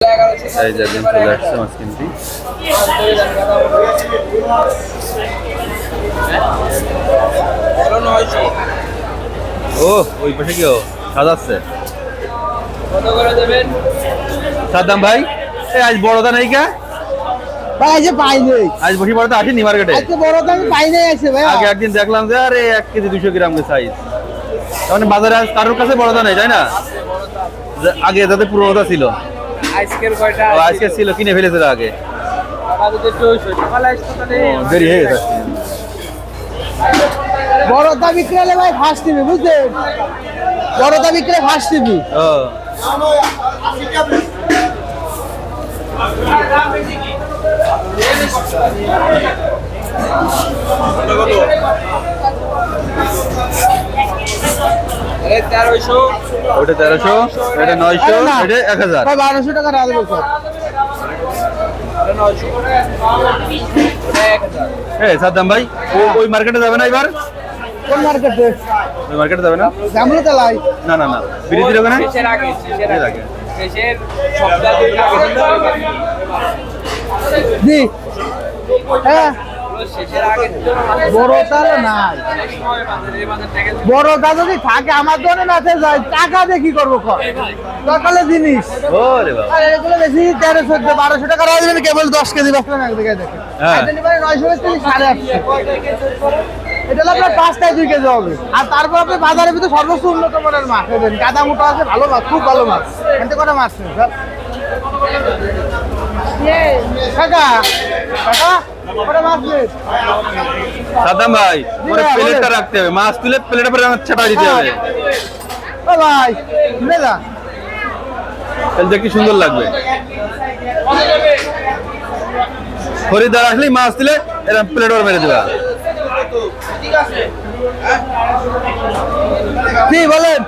এই যে একজন চলে আসছে মাছ কিনতে। ও ওই পাশে কি সাজাচ্ছে সাদ্দাম ভাই। আজ বড়দা নেই কা ভাই আজ পাই নেই, আজ বসি বড়দা আসেনি মার্কেটে। আজকে বড়দা আমি পাই নাই আছে ভাই। আগে একদিন দেখলাম যে আরে 1 কেজি 200 গ্রাম সাইজ, মানে বাজারে আজ কারোর কাছে বড়দা নেই, তাই না? আগে যাতে পুরোটা ছিল, আজকের কয়টা আজকে ছিল কিনে ফেলেছে আগে, দেরি হয়ে গেছে। বড়দা বিক্রি হলে ভাই ফার্স্ট টিভি, বুঝলেন? বড়দা বিক্রি ফার্স্ট টিভি। ওটা 1300, এটা 900, এটা 1000। 1200 টাকা রাখবো স্যার। সাদ্দাম ভাই ওই মার্কেটে যাবে না এবার? কোন মার্কেটে? ওই মার্কেটে যাবে না? জামরু তলাই। না না না, বিরিতির ওখানে জি হ্যাঁ, বড়দা নাই। বড়দা যদি থাকে আমার দোকানে না যায়, টাকা দিয়ে কি করবো? সকালে জিনিস ওরে বাবা, আর এগুলো বেশি 1300 1200 টাকা রাখবেন, কেবল 10 কেজি বেচলেন এক জায়গায় দেখেন। হ্যাঁ। 900 থেকে 850। এটা হলো আপনার 5টায় 2 কেজি হবে। আর তারপর আপনি বাজারের ভিতরে সর্বোচ্চ উন্নত মানের মাছ দেবেন, কাদা মোটা আছে, ভালো মাছ, খুব ভালো মাছ। এতে করে মাছ নেই স্যার। কাকা কাকা ওটা মাছ নেই। সাদ্দাম ভাই ওরে প্লেটটা রাখতে হবে, মাছ তুলে প্লেটের উপরে ছাপা দিতে হবে। ও ভাই নে যা, তাহলে দেখতে সুন্দর লাগবে। খরিদ্দার আসলেই মাছ দিলে এরকম প্লেট ওর মেরে দেবা। কি বলেন?